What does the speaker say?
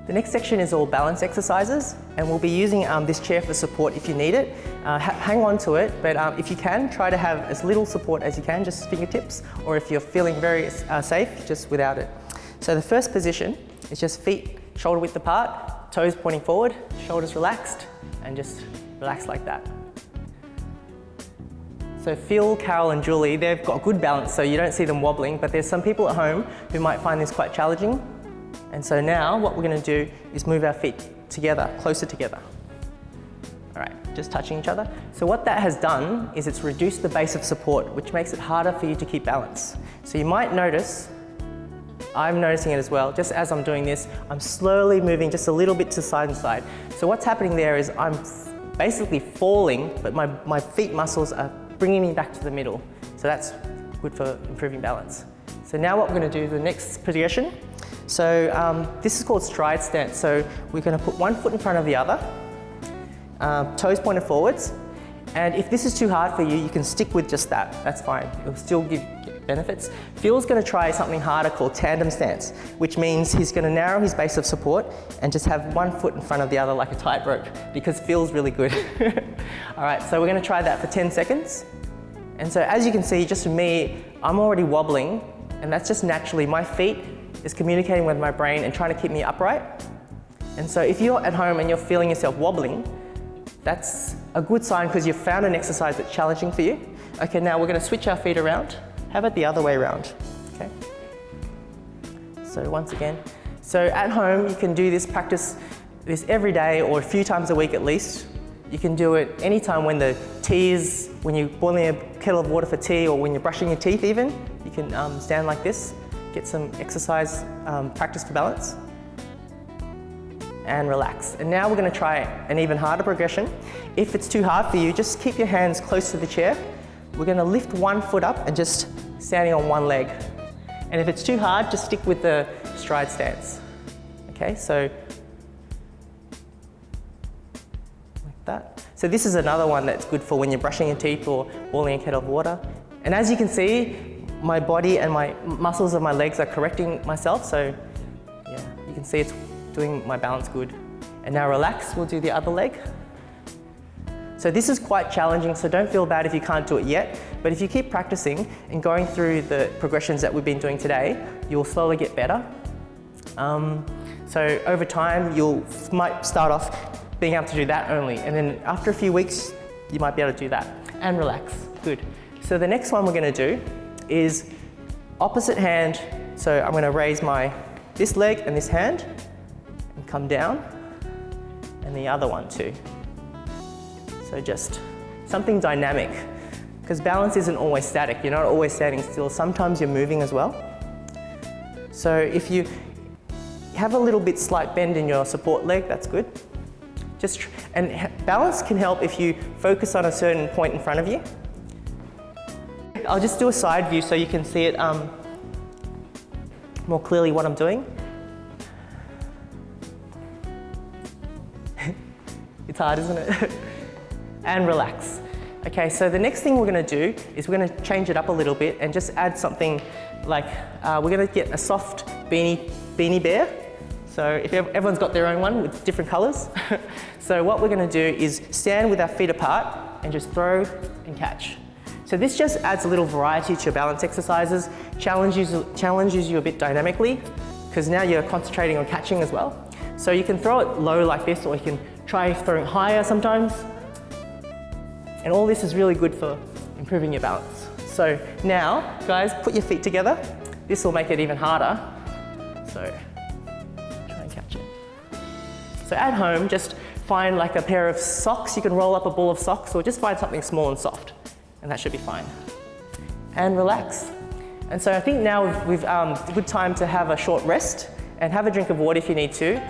The next section is all balance exercises, and we'll be using this chair for support if you need it. Hang on to it, but if you can, try to have as little support as you can, just fingertips, or if you're feeling very safe, just without it. So the first position is just feet shoulder width apart, toes pointing forward, shoulders relaxed, and just relax like that. So Phil, Carol and Julie, they've got good balance, so you don't see them wobbling, but there's some people at home who might find this quite challenging. And so now what we're going to do is move our feet together, closer together. All right, just touching each other. So what that has done is it's reduced the base of support, which makes it harder for you to keep balance. So you might notice, I'm noticing it as well, just as I'm doing this, I'm slowly moving just a little bit to side and side. So what's happening there is I'm basically falling, but my feet muscles are bringing me back to the middle. So that's good for improving balance. So now what we're going to do, the next progression. So this is called stride stance. So we're going to put one foot in front of the other, toes pointed forwards. And if this is too hard for you, you can stick with just that. That's fine. It'll still give benefits. Phil's going to try something harder called tandem stance, which means he's going to narrow his base of support and just have one foot in front of the other like a tightrope, because Phil's really good. All right, so we're going to try that for 10 seconds. And so as you can see, just for me, I'm already wobbling, and that's just naturally my feet is communicating with my brain and trying to keep me upright. And so if you're at home and you're feeling yourself wobbling, that's a good sign because you've found an exercise that's challenging for you. Okay, now we're going to switch our feet around. How about the other way around? Okay. So once again, so at home you can do this, practice this every day or a few times a week at least. You can do it anytime when the tea is, when you're boiling a kettle of water for tea, or when you're brushing your teeth even. You can stand like this, get some exercise practice for balance, and relax. And now we're going to try an even harder progression. If it's too hard for you, just keep your hands close to the chair. We're going to lift one foot up and just standing on one leg. And if it's too hard, just stick with the stride stance. Okay, so like that. So this is another one that's good for when you're brushing your teeth or boiling a kettle of water. And as you can see, my body and my muscles of my legs are correcting myself. So yeah, you can see it's doing my balance good. And now relax, we'll do the other leg. So this is quite challenging, so don't feel bad if you can't do it yet. But if you keep practicing and going through the progressions that we've been doing today, you'll slowly get better. So over time, you might start off being able to do that only. And then after a few weeks, you might be able to do that. And relax, good. So the next one we're gonna do is opposite hand. So I'm gonna raise this leg and this hand and come down, and the other one too. So just something dynamic, because balance isn't always static. You're not always standing still. Sometimes you're moving as well. So if you have a little bit slight bend in your support leg, that's good. And balance can help if you focus on a certain point in front of you. I'll just do a side view so you can see it more clearly what I'm doing. It's hard, isn't it? And relax. Okay, so the next thing we're going to do is we're going to change it up a little bit and just add something like, we're going to get a soft beanie bear. So if everyone's got their own one with different colours. So what we're going to do is stand with our feet apart and just throw and catch. So this just adds a little variety to your balance exercises, challenges you a bit dynamically, because now you're concentrating on catching as well. So you can throw it low like this, or you can try throwing higher sometimes. And all this is really good for improving your balance. So now, guys, put your feet together. This will make it even harder. So try and catch it. So at home, just find like a pair of socks. You can roll up a ball of socks, or just find something small and soft, and that should be fine. And relax. And so I think now we've a good time to have a short rest and have a drink of water if you need to.